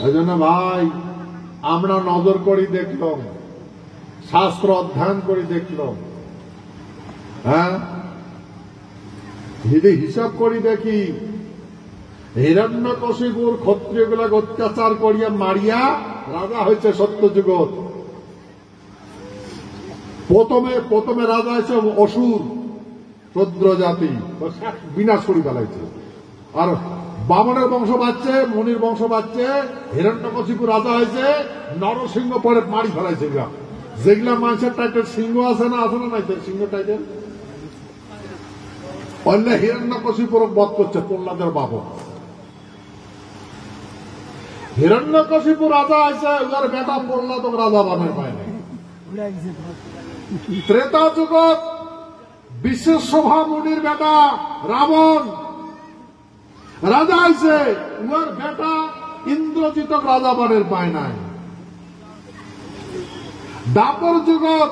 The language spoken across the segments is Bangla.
এই জন্য ভাই আমরা নজর করি দেখলাম, শাস্ত্র অধ্যয়ন করে দেখলাম, হ্যাঁ যদি হিসাব করি দেখি হিরণ্যকশিপুর ক্ষত্রিয় গুলাকে অত্যাচার করিয়া মারিয়া রাজা হয়েছে সত্যযুগত। প্রথমে রাজা হয়েছে অসুর রুদ্র জাতি, বিনাশ করি ফেলাইছে। আর বামনের বংশ বাঁচছে, মুনির বংশ বাঁচছে, হিরণ্যকশিপুর রাজা হয়েছে, নরসিংহ পরে মারি ফেলাইছে। যেগুলা মানুষের টাইটেল সিংহ আছে না নাই সিংহ টাইটেল, অন্য হিরণ্যকশিপুর বধ করছে প্রহ্লাদের বাবু। হিরণ্যকশিপুর রাজা আছে, ওর বেটা প্রহ্লাদ রাজা বানায় পায় না। ত্রেতা যুগত বিশ্বশোভা মুনির বেটা রাবণ রাজা হয়েছে, ওর বেটা ইন্দ্রজিৎ রাজা বানের পায় নাই। দাপর যুগত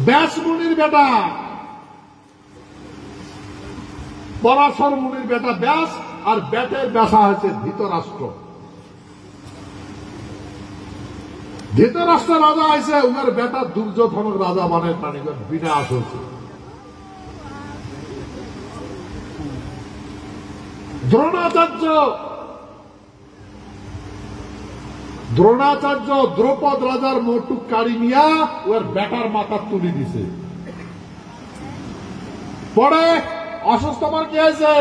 ব্যাস মুনির বেটা পরাশর মুনির বেটা ব্যাস, আর ব্যাটের ব্যাসা হয়েছে ধৃতরাষ্ট্র। ধৃতরাষ্ট্র রাজা হয়েছে, উনার বেটা দুর্যোধনক রাজা বানের প্রাণীগণ বিনাশ হয়েছে। দ্রোণাচার্য দ্রৌপদ রাজার মোটুক কাড়ি নিয়া ওর বেটার মাথা তুলে দিছে। পরে অসুস্থ আমার কি হয়েছে,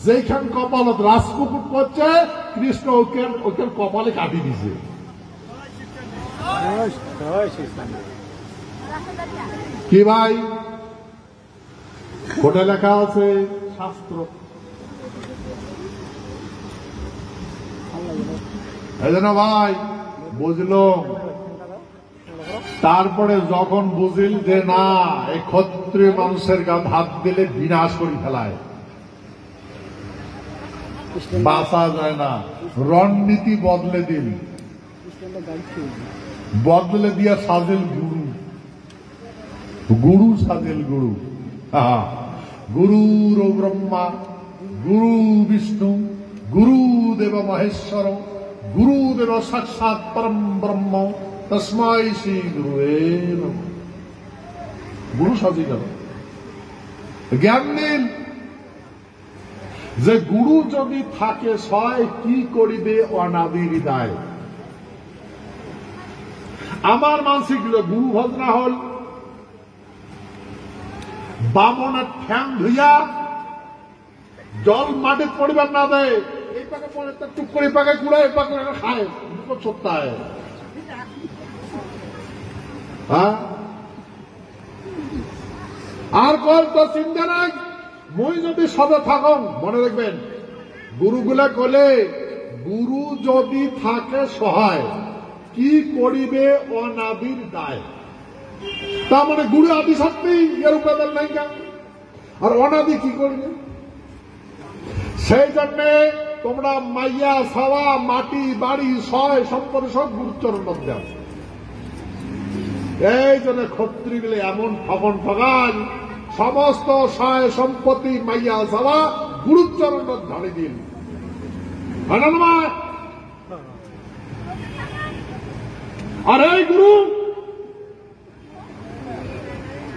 যেখান কপালত রাজপুকুট করছে কৃষ্ণ ওকে কপালে কাটি দিছে। কি ভাই কোটে লেখা আছে শাস্ত্র। এই জন্য ভাই বুঝলো, তারপরে যখন বুঝিল যে না এই ক্ষত্রিয় মানুষের গায়ে হাত দিলে বিনাশ করে ফেলায়, বাঁচা যায় না, রণনীতি বদলে দিল, বদলে দিয়া সাজিল গুরু সাজিল গুরু। গুরুর ব্রহ্মা গুরু বিষ্ণু গুরুদেব মহেশ্বর গুরুদেব সাক্ষাৎ পরম ব্রহ্ম তস্মাই শ্রী গুরুয়ে নমঃ। গুরু সাজি গেল, জ্ঞান দিন যে গুরু যদি থাকে সয় কি করিবে অনাদির দায়। আমার মানসিক গুরু ভজনা হল বামনের ঠ্যাং ধুইয়া জল মাটির পরিবার না দেয়, এই পাকে পরে টুক করে পাকে কুড়ায়, এই পাকে খায়, দুটো ছোট্টায়। আর কল তো চিন্তা নাই, মই যদি সদা থাকুন, মনে রাখবেন গুরুগুলা কলে গুরু যদি থাকে সহায় কি করিবে অনাদির দায়। তার মানে গুরু আদি শক্তি এর উপাদান নাই কেন, আর অনাদি কি করবে। সেই জন্য তোমরা মাইয়া ছাওয়া মাটি বাড়ি সয় সম্পদ সব গুরুচরণ দাও। এই জন্য ক্ষত্রিগুলো এমন ঠগন ঠগান, সমস্ত সয় সম্পত্তি মাইয়া ছাওয়া গুরুচরণ ধারে দিন। আর এই গুরু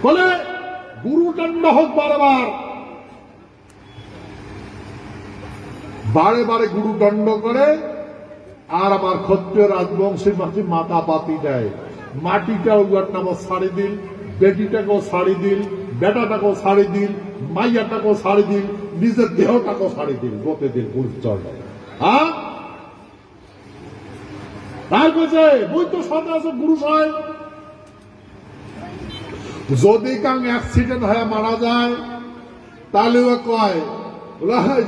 বলে গুরু দণ্ড হোক বারবার, বারে বারে গুরু দণ্ড করে, আর আমার ক্ষত্রিয় রাজবংশী মাথা পাতি দেয়। মাটিটাও উয়ার নাম ছাড়ি দিল, বেটিটাকেও ছাড়ি দিল, বেটাটাকেও ছাড়ি দিল, মাইয়াটাকেও ছাড়ি দিল, নিজের দেহটাকেও ছাড়ি দিল, গতে দিল গুরুচরণ। হ্যাঁ তার কাছে বই তো সাথে আছে গুরু সাহেব। যদি কাং অ্যাক্সিডেন্ট হয়ে মারা যায় তাহলে ও কয়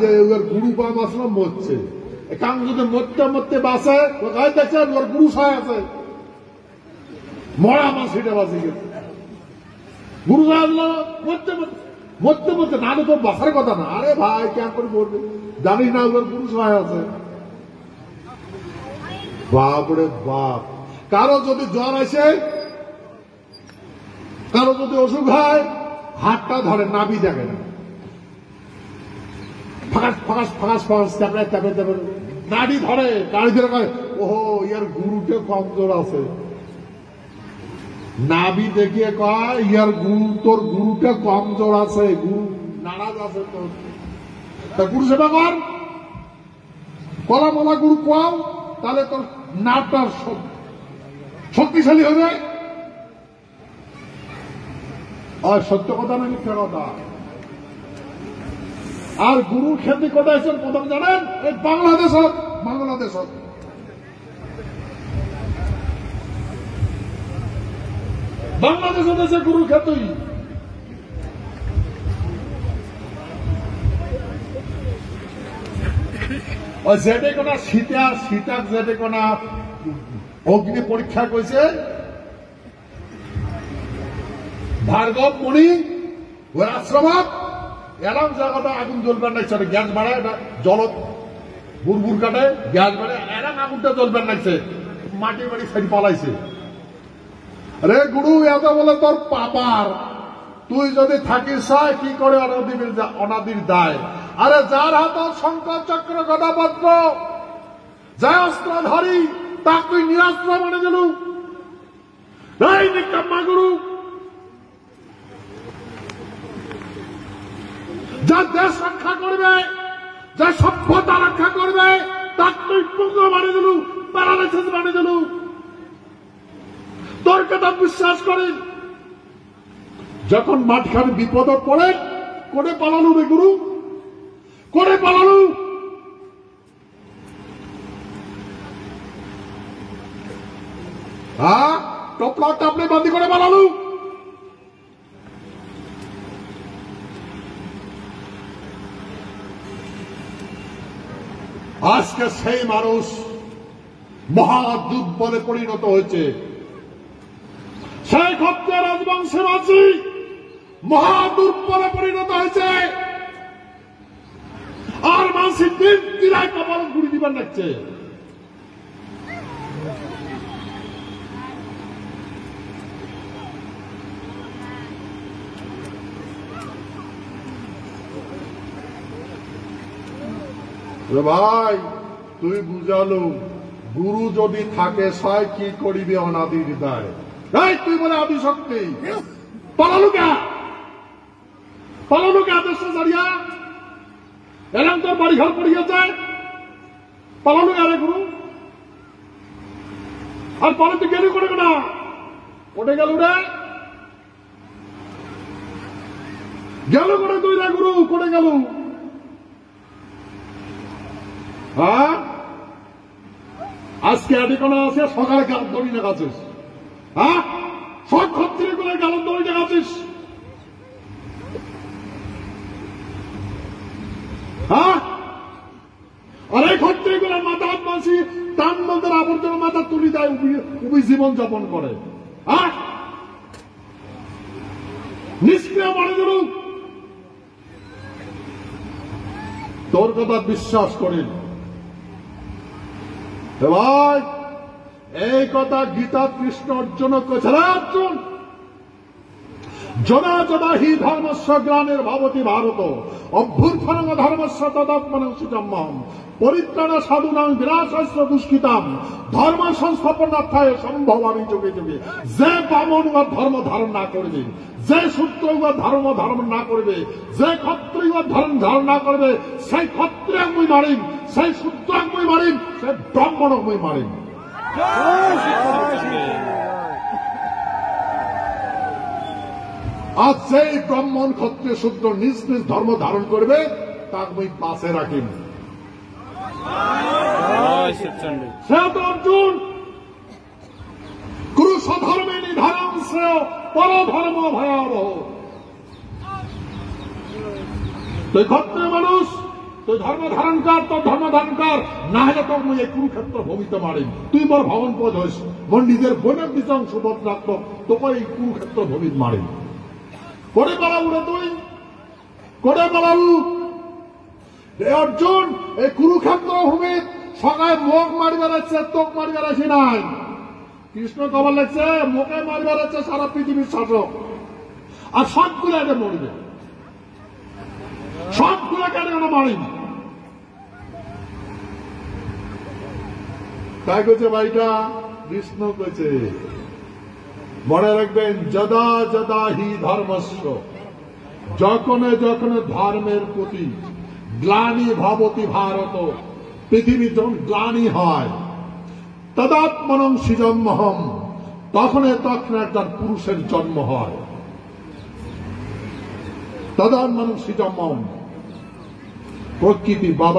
যে ওর গুরু পাম আসলাম মরছে। কাং যদি মরতে মরতে বাঁচে দেখছেন ওর গুরু সাহেব আছে, মরা মাছ সেটা বাঁচে গেছে। গুরু সাহেব মরতে মরতে মরতে না তো বাঁচার কথা না। আরে ভাই কেন করে মরবে, জানিস না ওর গুরু সাহেব আছে। বাপরে বাপ, কারো যদি জ্বর আসে, কারো যদি অসুখ হয়, হাতটা ধরে নাভি দেখে না, ফাঁকাস ফাঁকাস ফাঁকাস ফাঁকাস তারপরে তারপরে তারপরে নাড়ি ধরে কয় ওহো ইয়ার গুরুটা কমজোর আছে। নাবি দেখিয়ে কয় ইয়ার গুরু, তোর গুরুটা কমজোর আছে, গুরু নারাজ আছে তোর। তা গুরু সেবা কর, কলা মলা গুরু কোয়াও, তাহলে তোর নাটটা শক্তিশালী হবে। আর সত্য কথা না মিথ্যা কথা। আর গুরু খ্যাতি কোথায়ছেন প্রথম জানেন? এই বাংলাদেশত। বাংলাদেশত বাংলাদেশত আছে গুরু খ্যাতি। যেটে কোনা সীতাক যেটে কোনা অগ্নি পরীক্ষা করেছে ভার্গব মুনি ওর আশ্রমত এরম জায়গাটা আগুন জ্বলবেন লাগছে, গ্যাস বাড়ায় জলত বুরবুর কাটে গ্যাস বাড়ায় এরম আগুনটা জ্বলবেন লাগছে, মাটি বাড়ি সাইড পালাইছে। রে গুরু এত বলে তোর পাপার, তুই যদি থাকিস কি করে অনাদির দায়। আরে যার হাত শঙ্খ চক্র গদাপদ্ম, যা অস্ত্রধারী তাক তুই নিরাস্ত্র মানে দিল। এই নিকাম্মা গুরু, যা দেশ রক্ষা করবে, যা সভ্যতা রক্ষা করবে, তাক তুই পুঙ্গ মানে দিল, প্যারালাইসিস মানে দিল। তোর কথা বিশ্বাস করি যখন মাঠখানে বিপদ পড়ে করে পালালু রে গুরু, করে পালালু। হ্যাঁ, টপলা টাপলে বান্দি করে পালালু। আজকে সেই মানুষ মহাদূত বলে পরিণত হয়েছে। সেই ক্ষত্রিয় রাজবংশের মাঝি মহাদূত বলে পরিণত হয়েছে। আর মাসি দিন দিলাই কপাল ঘুরি দিবার লাগছে। ভাই তুই বুঝালো গুরু যদি থাকে সয় কি করিবে অনাদির দায়। তুই বলে আদিশক্তি পালালু কে? পালালু কে আদেশ জারিয়া? এরকম তোর বাড়ি ঘর পড়িয়েছে, পালালু আরে গুরু। আর পরে তুই গেলি করে না, ওটে গেল রে, গেল করে তুই রে গুরু, করে গেল। হ্যাঁ, আজকে আদি কোন আছে সকালে গাল ধরি না গাছিস। হ্যাঁ, সব ক্ষত্রিয় গুলো গাল ধরি না গাছিস। হ্যাঁ, আর এই ক্ষত্রিয় গুলোর মাথা হাত মাসি তার মধ্যে আবর্জনা মাথা তুলি দেয়, উভয় জীবন যাপন করে। হ্যাঁ, নিষ্ক্রিয় বাড়ি দিল। তোর কথা বিশ্বাস করেন ভাই, এই কথা গীতা কৃষ্ণ অর্জুন করেছিল। অর্জুন, জনা জনা হি ধর্মস্য গ্লানির ভবতি ভারত অভ্যুত্থান ধর্মস্য তদাত্মনঃ পরিত্রাণ সাধুনাং বিনাশস্য দুষ্কৃতাম ধর্ম সংস্থাপনার্থায় সম্ভবামি যুগে যুগে। যে বামন বা ধর্ম ধারণ না করবে, যে শূদ্র বা ধর্ম ধারণ না করবে, যে ক্ষত্রিয় ধর্ম ধারণ না করবে, সেই ক্ষত্রিয় মই মারিম, সেই শূদ্র মই মারিম, সেই ব্রাহ্মণ মই মারিম। আজ সেই ব্রাহ্মণ ক্ষত্রিয় শূদ্র নিজ নিজ ধর্ম ধারণ করবে, তার মই পাশে রাখিম। সে তো অর্জুন গুরু স্বধর্মে নিধারণ শ্রেয় পরধর্ম ভয়াবহ। তুই ক্ষত্রিয় মানুষ, তুই ধর্ম ধারণ কর, তোর ধর্ম ধারণ কর, না হলে তোর মই এই কুরুক্ষেত্র ভূমিতে মারিম। তুই মোর ভবন পদ হইস, মোর নিজের বোনের দিচং সুপথ রাখত, তোকে এই কুরুক্ষেত্র ভূমিত মারিম। করে পালাবু রে তুই, করে পালাবু। অর্জুন, এই কুরুক্ষেত্র ভূমিত সকালে মুখ মারিবার আছে, তোক মারিবার আছে নাই। কৃষ্ণ খবর লাগছে মুখে মারিবার আছে সারা পৃথিবীর শাসক, আর সবগুলো এটা মরবে, সবগুলো কাটে ওরা মারেনি। তাই কইছে ভাইটা বিষ্ণু কইছে মনে রাখবেন, যদা যদা হি ধর্মস্য, যখনে যখনে ধর্মের প্রতি গ্লানি ভবতি ভারত, পৃথিবী যখন গ্লানি হয়, তদাত্মনং সৃজন্মহম, তখন একজন পুরুষের জন্ম হয়। তদাত্মনং সৃজন্মহম, প্রকৃতি বাবা